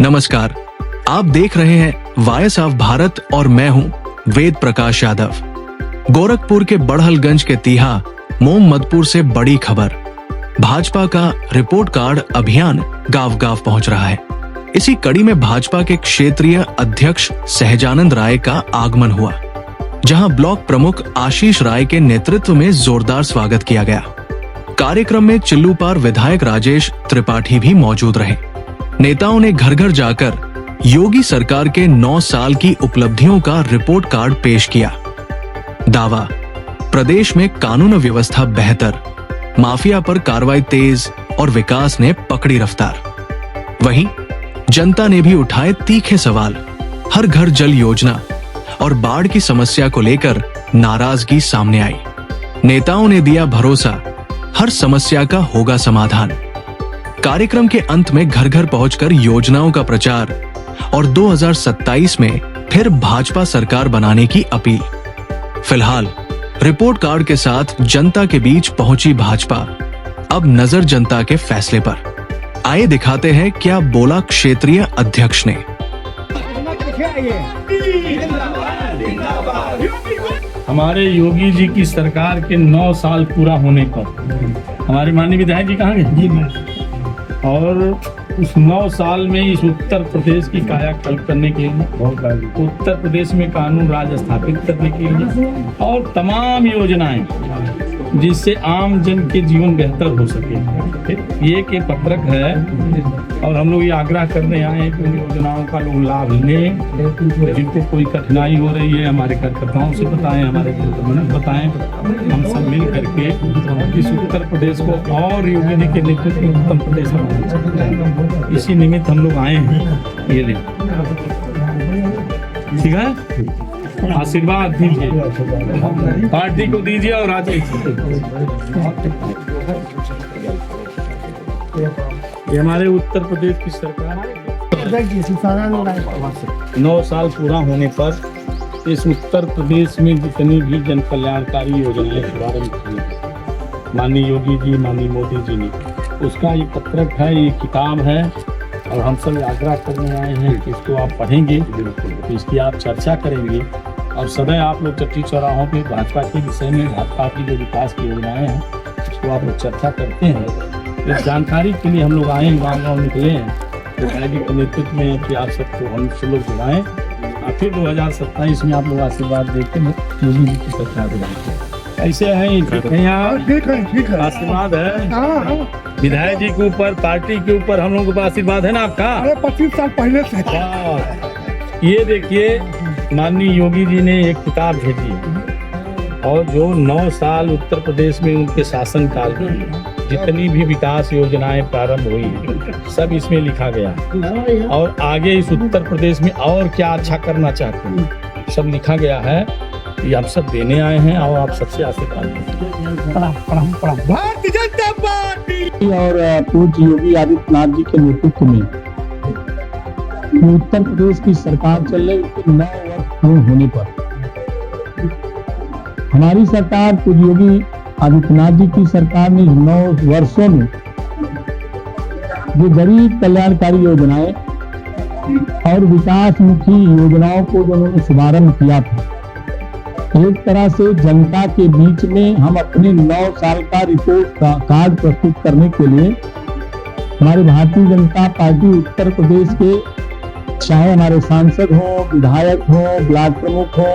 नमस्कार, आप देख रहे हैं वॉइस ऑफ भारत और मैं हूं वेद प्रकाश यादव। गोरखपुर के बड़हलगंज के तीहा मोहम्मदपुर से बड़ी खबर। भाजपा का रिपोर्ट कार्ड अभियान गांव-गांव पहुंच रहा है। इसी कड़ी में भाजपा के क्षेत्रीय अध्यक्ष सहजानंद राय का आगमन हुआ, जहां ब्लॉक प्रमुख आशीष राय के नेतृत्व में जोरदार स्वागत किया गया। कार्यक्रम में चिल्लूपार विधायक राजेश त्रिपाठी भी मौजूद रहे। नेताओं ने घर घर जाकर योगी सरकार के 9 साल की उपलब्धियों का रिपोर्ट कार्ड पेश किया। दावा, प्रदेश में कानून व्यवस्था बेहतर, माफिया पर कार्रवाई तेज और विकास ने पकड़ी रफ्तार। वहीं जनता ने भी उठाए तीखे सवाल। हर घर जल योजना और बाढ़ की समस्या को लेकर नाराजगी सामने आई। नेताओं ने दिया भरोसा, हर समस्या का होगा समाधान। कार्यक्रम के अंत में घर घर पहुंचकर योजनाओं का प्रचार और 2027 में फिर भाजपा सरकार बनाने की अपील। फिलहाल रिपोर्ट कार्ड के साथ जनता के बीच पहुंची भाजपा। अब नजर जनता के फैसले पर। आइए दिखाते हैं क्या बोला क्षेत्रीय अध्यक्ष ने। हमारे योगी जी की सरकार के 9 साल पूरा होने पर हमारे माननीय विधायक जी कहाँ गए? और उस 9 साल में इस उत्तर प्रदेश की कायाकल्प करने के लिए, उत्तर प्रदेश में कानून राज स्थापित करने के लिए और तमाम योजनाएं जिससे आम जन के जीवन बेहतर हो सके, ये के पत्रक है। और हम लोग ये आग्रह करने आए हैं कि उन योजनाओं का लोग लाभ लें। जिनको कोई कठिनाई हो रही है हमारे कार्यकर्ताओं से बताएं, हमारे बताएं। हम सब मिल करके इस उत्तर प्रदेश को और योगी जी के नेतृत्व में उत्तर प्रदेश बनाना चाहते हैं। इसी निमित्त हम लोग आए हैं। ये ले, ठीक है, आशीर्वाद दीजिए, पार्टी को दीजिए और राजेश ये हमारे उत्तर प्रदेश की सरकार 9 साल पूरा होने पर इस उत्तर प्रदेश में जितनी भी जन कल्याणकारी योजनाएं शुभारंभ की माननीय योगी जी, माननीय मोदी जी ने, उसका ये पत्रक है, ये किताब है। और हम सब आग्रह करने आए हैं कि इसको आप पढ़ेंगे, तो इसकी आप चर्चा करेंगे और सदैव आप लोग चट्टी चौराहों पे भाजपा के विषय में, भाजपा की जो विकास की योजनाएं हैं उसको आप लोग चर्चा करते हैं। इस जानकारी के लिए हम लोग आए, गाँव निकले हैं विधायक जी के नेतृत्व में कि आप सबको हम सब लोग जुड़ाएं और फिर 2027 में आप लोग आशीर्वाद देते हैं योगी जी की सरकार बनाएंगे। ऐसे हैं, ठीक है, यहाँ ठीक है, आशीर्वाद है विधायक जी के ऊपर, पार्टी के ऊपर हम लोगों को आशीर्वाद है ना आपका? 25 साल पहले से। ये देखिए, माननीय योगी जी ने एक किताब भेजी है और जो 9 साल उत्तर प्रदेश में उनके शासन काल में जितनी भी विकास योजनाएं प्रारंभ हुई सब इसमें लिखा गया और आगे इस उत्तर प्रदेश में और क्या अच्छा करना चाहते हैं सब लिखा गया है। ये आप सब देने आए हैं और आप सबसे आशीर्वाद भारतीय जनता पार्टी और पूज्य योगी आदित्यनाथ जी के नेतृत्व में उत्तर प्रदेश की सरकार चल रही, उसके 9 वर्ष पूर्ण होने पर हमारी सरकार, पूज्य योगी आदित्यनाथ जी की सरकार ने 9 वर्षों में जो गरीब कल्याणकारी योजनाएं और विकासमुखी योजनाओं को जो उन्होंने शुभारंभ किया था, एक तरह से जनता के बीच में हम अपने 9 साल का रिपोर्ट कार्ड प्रस्तुत करने के लिए हमारे भारतीय जनता पार्टी उत्तर प्रदेश के, चाहे हमारे सांसद हो, विधायक हो, ब्लॉक प्रमुख हो,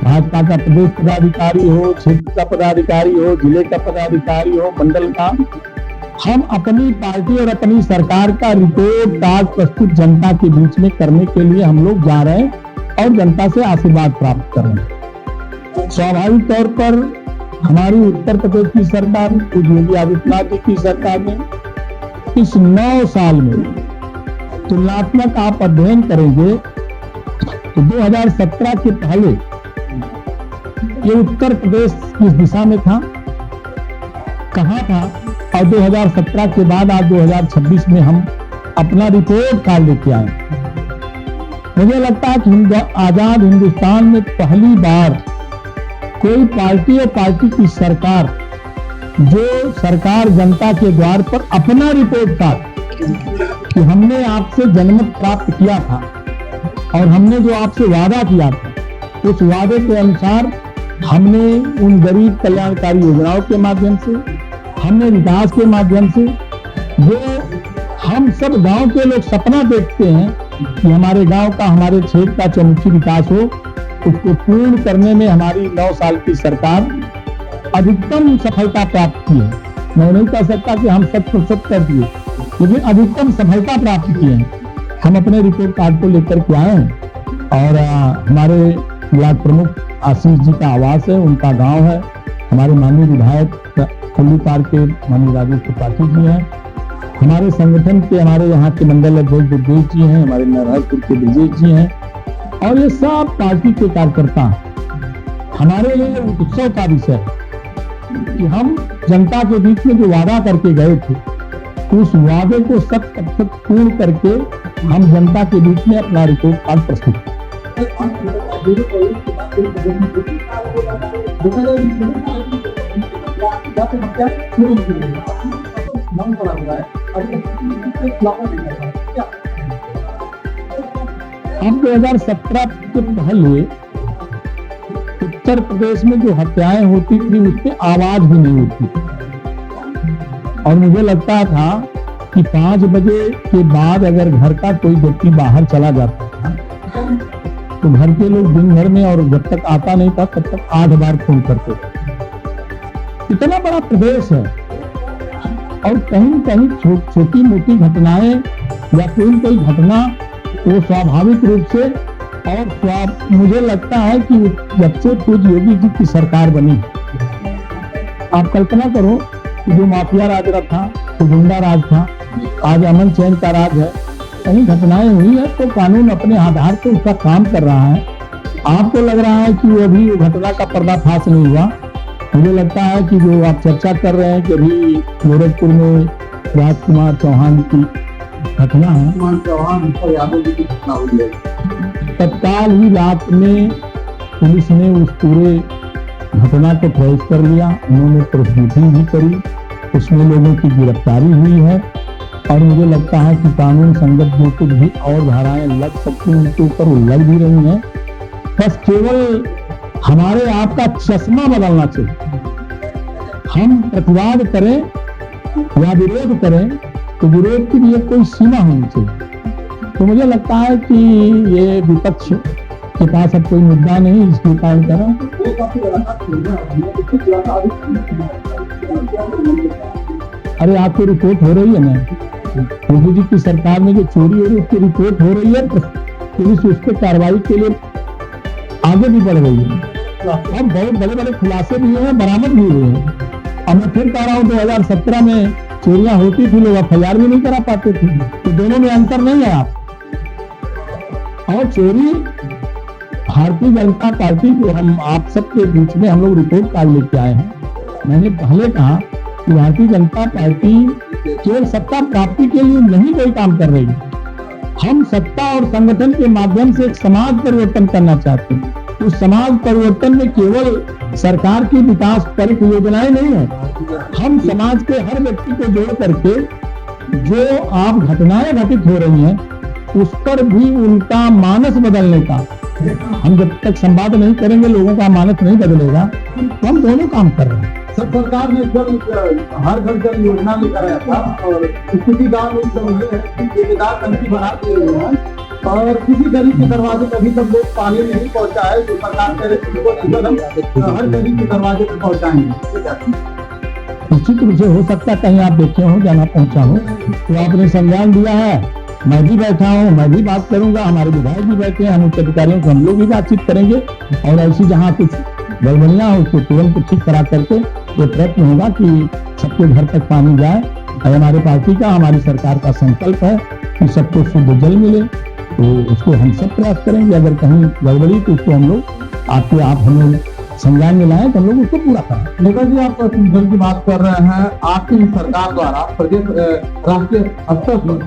भाजपा का प्रदेश पदाधिकारी हो, क्षेत्र का पदाधिकारी हो, जिले का पदाधिकारी हो, मंडल का, हम अपनी पार्टी और अपनी सरकार का रिपोर्ट कार्ड प्रस्तुत जनता के बीच में करने के लिए हम लोग जा रहे हैं और जनता से आशीर्वाद प्राप्त कर रहे हैं। स्वाभाविक तौर पर हमारी उत्तर प्रदेश की सरकार, योगी आदित्यनाथ जी की सरकार ने इस 9 साल में तुलनात्मक आप अध्ययन करेंगे तो 2017 के पहले ये उत्तर प्रदेश किस दिशा में था, कहां था, और 2017 के बाद आज 2026 में हम अपना रिपोर्ट कार्ड लेके आए। मुझे लगता है कि आजाद हिंदुस्तान में पहली बार कोई पार्टी और पार्टी की सरकार, जो सरकार जनता के द्वार पर अपना रिपोर्ट कार्ड कि हमने आपसे जनमत प्राप्त किया था और हमने जो आपसे वादा किया था उस वादे के अनुसार हमने उन गरीब कल्याणकारी योजनाओं के माध्यम से, हमने विकास के माध्यम से, जो हम सब गांव के लोग सपना देखते हैं कि हमारे गांव का, हमारे क्षेत्र का चहुमुखी विकास हो, उसको पूर्ण करने में हमारी 9 साल की सरकार अधिकतम सफलता प्राप्त की है। मैं नहीं कह सकता कि हम 100% कर दिए, लेकिन अधिकतम सफलता प्राप्त की है। हम अपने रिपोर्ट कार्ड को लेकर के आए हैं और हमारे ब्लॉक प्रमुख आशीष जी का आवास है, उनका गांव है। हमारे माननीय विधायक खुल्ली पार के माननीय राजेश त्रिपाठी जी हैं। हमारे संगठन के, हमारे यहाँ के मंडल अध्यक्ष दुर्गेश जी हैं, हमारे नारायणपुर के ब्रजेश जी हैं और ये सब पार्टी के कार्यकर्ता। हमारे लिए उत्सव का विषय है कि हम जनता के बीच में जो वादा करके गए थे उस वादे को 100% पूर्ण करके हम जनता के बीच में अपना रिपोर्ट कार्ड प्रस्तुत करें। अब 2017 के पहले उत्तर प्रदेश में जो हत्याएं होती थी उस पर आवाज भी नहीं होती और मुझे लगता था कि 5 बजे के बाद अगर घर का कोई व्यक्ति बाहर चला जाता था तो घर के लोग दिन भर में, और जब तक आता नहीं था तब तक 8 बार फोन करते थे। इतना बड़ा प्रदेश है और कहीं कहीं छोटी मोटी घटनाएं या कोई घटना वो स्वाभाविक रूप से, और मुझे लगता है कि जब से पूज्य योगी जी की सरकार बनी, आप कल्पना करो कि जो माफिया राज था, तो गुंडा राज था, आज अमन चैन का राज है। कहीं घटनाएं हुई है तो कानून अपने आधार पर उसका काम कर रहा है। आपको लग रहा है कि वो अभी घटना का पर्दाफाश नहीं हुआ। मुझे लगता है कि जो आप चर्चा कर रहे हैं कि अभी गोरखपुर में राजकुमार चौहान की घटना है, तत्काल ही रात में पुलिस ने उस पूरे घटना को ट्रेस कर लिया। उन्होंने प्रोसिक्यूशन भी करी, उसमें लोगों की गिरफ्तारी हुई है और मुझे लगता है कि कानून संगत जो कुछ भी और धाराएं लग सकती हैं उनके ऊपर वो लग भी रही हैं। बस केवल हमारे आपका चश्मा बदलना चाहिए। हम प्रतिवाद करें या विरोध करें तो विरोध की भी एक कोई सीमा होनी चाहिए। तो मुझे लगता है कि ये विपक्ष के पास अब कोई मुद्दा नहीं, इसके कारण कर रहा हूं। अरे आपकी रिपोर्ट हो रही है ना, मोदी जी की सरकार में जो चोरी हो रही है उसकी रिपोर्ट हो रही है, पुलिस उस पर कार्रवाई के लिए आगे भी बढ़ रही है। अब बहुत बड़े बड़े खुलासे भी हुए हैं, बरामद भी हुए हैं। अब मैं फिर कह रहा हूँ 2017 में चोरियां होती थी, लोग FIR भी नहीं करा पाते थे, तो दोनों में अंतर नहीं है। आप और चोरी भारतीय जनता पार्टी को हम आप सबके बीच में हम लोग रिपोर्ट कार्ड लेके आए हैं। मैंने पहले कहा कि भारतीय जनता पार्टी केवल सत्ता प्राप्ति के लिए नहीं कोई काम कर रही है, हम सत्ता और संगठन के माध्यम से एक समाज परिवर्तन करना चाहते हैं। उस समाज परिवर्तन में केवल सरकार की विकास परिक योजनाएं नहीं है, हम समाज के हर व्यक्ति को जोड़ करके जो आप घटनाएं घटित हो रही हैं उस पर भी उनका मानस बदलने का, हम जब तक संवाद नहीं करेंगे लोगों का मानस नहीं बदलेगा, तो हम दोनों काम कर रहे हैं। सरकार ने हर घर जल योजना लेकर आया था और स्थिति गाँव में ठेकेदार टंकी बना दिए हैं और किसी गरीब के दरवाजे पर अभी तक लोग पानी नहीं पहुंचा है। जो सरकार कह रही है हर गरीब के दरवाजे पर पहुंचाएंगे। निश्चित रूप से हो सकता है कहीं आप देखे हो, जाना पहुंचा हो, तो आपने संज्ञान दिया है। मैं भी बैठा हूँ, मैं भी बात करूंगा, हमारे विधायक भी बैठे हैं, हम उच्च अधिकारियों से हम लोग भी बातचीत करेंगे और ऐसी जहाँ कुछ गड़बड़ियां हो उसको तुरंत ठीक करा करके ये प्रयत्न होगा कि सबके घर तक पानी जाए। और हमारे पार्टी का, हमारी सरकार का संकल्प है कि सबको शुद्ध जल मिले, तो उसको हम सब प्रयास करेंगे। अगर कहीं गड़बड़ी तो उसको हम लोग आपके आप हमें संज्ञान में लाए तो हम लोग उसको पूरा करें। नेता जी, आप जल की बात कर रहे हैं, आपकी सरकार द्वारा प्रदेश राष्ट्रीय स्तर पर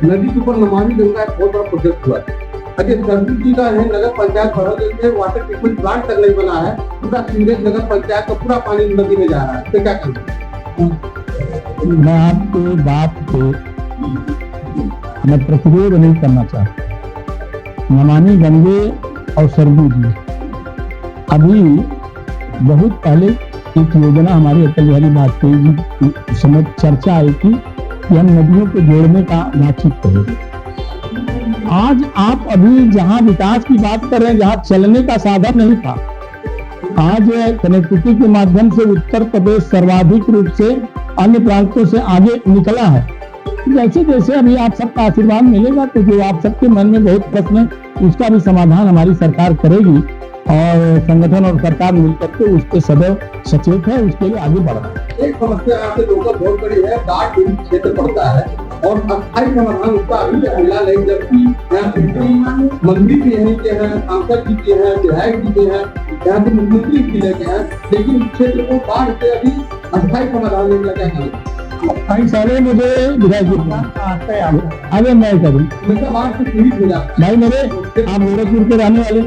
नदी के ऊपर नमामि गंगा एक बहुत बड़ा प्रोजेक्ट हुआ है। अजय गर्दी जी का है, नगर पंचायत भरोसे में वाटर ट्रीटमेंट प्लांट तक नहीं बना है, पूरा सीवरेज नगर पंचायत का पूरा पानी नदी में जा रहा है, तो क्या करना? मैं आपके बात को मैं प्रतिरोध नहीं करना चाहता। नमामि गंगे और सरयू जी, अभी बहुत पहले एक योजना हमारे अटल बिहारी वाजपेयी जी की समय चर्चा आई थी कि हम नदियों को जोड़ने का बातचीत करें। आज आप अभी जहां विकास की बात कर रहे हैं, जहां चलने का साधन नहीं था, आज कनेक्टिविटी के माध्यम से उत्तर प्रदेश सर्वाधिक रूप से अन्य प्रांतों से आगे निकला है। जैसे जैसे अभी आप सबका आशीर्वाद मिलेगा तो जो आप सबके मन में बहुत प्रश्न है उसका भी समाधान हमारी सरकार करेगी और संगठन और सरकार मिलकर के उसके सदैव सचेत है, उसके लिए आगे बढ़ रहा है। एक समस्या यहाँ पे लोगों बहुत बड़ी है, बाढ़ पीड़ित क्षेत्र पड़ता है और अस्थायी समाधान उसका अभी तक मिला नहीं, जबकि यहाँ मंत्री भी यहीं के हैं, सांसद जी के हैं, विधायक जी के हैं, यहाँ के मुख्यमंत्री जिले के हैं, लेकिन इस क्षेत्र को बाढ़ से अभी अस्थायी समाधान नहीं मिला। क्या करें? कई सारे मुझे विधायक अरे मैं करूँ बाढ़ से पीड़ित हो जाता भाई मेरे, आप गोरखपुर के रहने वाले,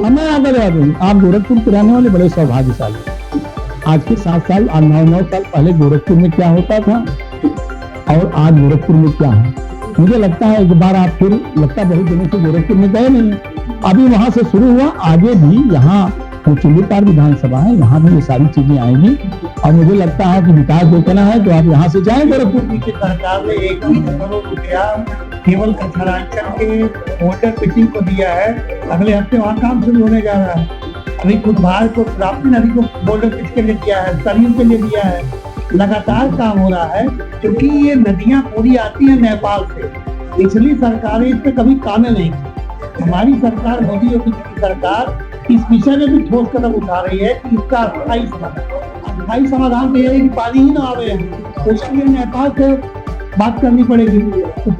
मैं आगे बता दूँ, आप गोरखपुर के रहने वाले बड़े सौभाग्यशाली। आज के 7 साल 9 साल पहले गोरखपुर में क्या होता था और आज गोरखपुर में क्या है, मुझे लगता है एक बार आप फिर लगता बहुत दिनों से गोरखपुर में गए नहीं, अभी वहां से शुरू हुआ, आगे भी यहाँ चुंबीपार विधानसभा है, यहाँ भी ये सारी चीजें आएंगी और मुझे लगता है कि विकास देखना है तो आप यहाँ से जाएं गोरखपुर। की सरकार ने 21 करोड़ रुपया केवल कचरांचल के वाटर पिचिंग को दिया है। अगले हफ्ते वहाँ काम शुरू होने जा रहा है। अभी बुधवार को राप्ती नदी को बॉर्डर पिच के लिए दिया है, सरयू के लिए दिया है, लगातार काम हो रहा है क्योंकि ये नदियाँ पूरी आती है नेपाल से। पिछली सरकारें इस पे कभी काम नहीं की। हमारी सरकार, मोदी योगी की सरकार इस विषय में भी ठोस कदम उठा रही है कि इसका अस्थायी समाधान तो ये है कि पानी ही ना आवे, उसके लिए नेपाल से बात करनी पड़ेगी,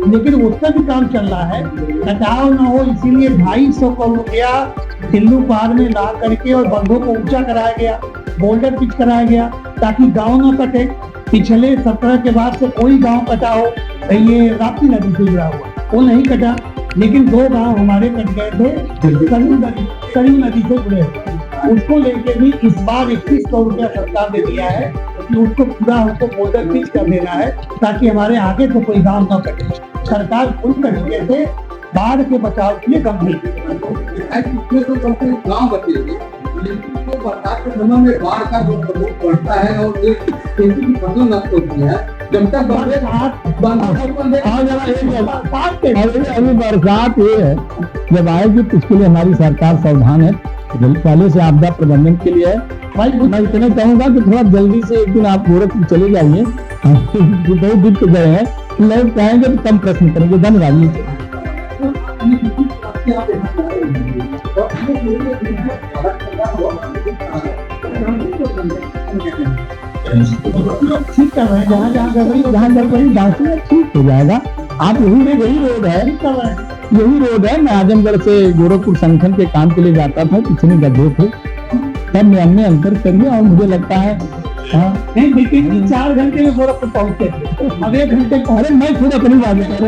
लेकिन उसका भी काम चल रहा है। कटाव ना हो इसीलिए 250 करोड़ रुपया सिल्लू पार में ला करके और बंधों को ऊंचा कराया गया, बोल्डर पिच कराया गया ताकि गांव ना कटे। पिछले 17 के बाद से कोई गांव कटा हो, ये राप्ती नदी से जुड़ा हुआ वो नहीं कटा, लेकिन 2 गांव हमारे कट गए थे सरयू नदी से जुड़े, उसको लेके भी इस बार 21 करोड़ रुपया सरकार ने दिया है कि उसको पूरा हमको बॉर्डर पिच कर देना है ताकि हमारे आगे से कोई गांव न कटे। सरकार पूरी तरीके से बाढ़ के बचाव के लिए गंभीर गाँव बचेगी, लेकिन तो बरसात के समय में बाढ़ का जो प्रकोप बढ़ता है और खेती की फसल नष्ट होती है, जब तक अभी बरसात ये है जब आएगी तो उसके लिए हमारी सरकार सावधान है, पहले से आपदा प्रबंधन के लिए है। भाई मैं इतना कहूंगा कि थोड़ा जल्दी से एक दिन आप गोरखपुर चले जाइए, बहुत दिन तो गए हैं, लोग कहेंगे तो कम प्रश्न करेंगे। धन्यवाद। ठीक कर रहे हैं, जहाँ ठीक हो जाएगा। आप यही रोड है, मैं आजमगढ़ से गोरखपुर संगठन के काम के लिए जाता था, पिछले गड्ढे थे, तब मैं हमने अंतर कर लिया और मुझे लगता है नहीं, लेकिन 4 घंटे में गोरखपुर पहुंचते थे, अब 1 घंटे। अरे मैं खुद अपनी बात कर रहा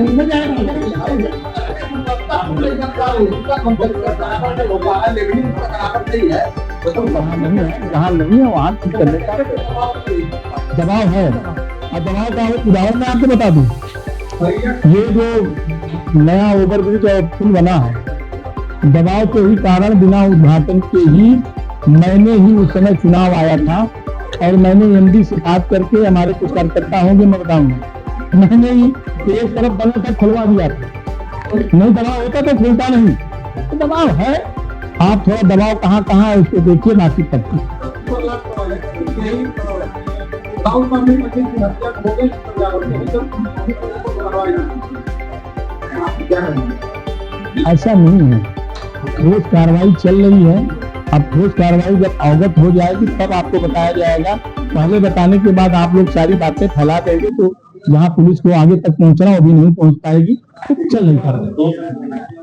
जहाँ नहीं है वहाँ ठीक करने का दबाव है। और दबाव का उदाहरण मैं आपको बता दूं, ये जो नया ओवरब्रिज और पुल बना है, दबाव के ही कारण बिना उद्घाटन के ही मैंने ही उस समय चुनाव आया था और मैंने एमडी से बात करके, हमारे कुछ कार्यकर्ता होंगे मैं बताऊंगा, मैंने ही एक तरफ बना था खुलवा दिया था, नहीं दबाव होता तो खुलता नहीं, तो दबाव है। आप थोड़ा दबाव कहाँ कहाँ है उसको देखिए, बाकी तक ऐसा नहीं है, ठोस कार्रवाई चल रही है। अब ठोस कार्रवाई जब अवगत हो जाएगी तब आपको बताया जाएगा, पहले बताने के बाद आप लोग सारी बातें फैला देंगे तो जहाँ पुलिस को आगे तक पहुँचना वो भी नहीं पहुँच पाएगी, तो चल नहीं पा रहा।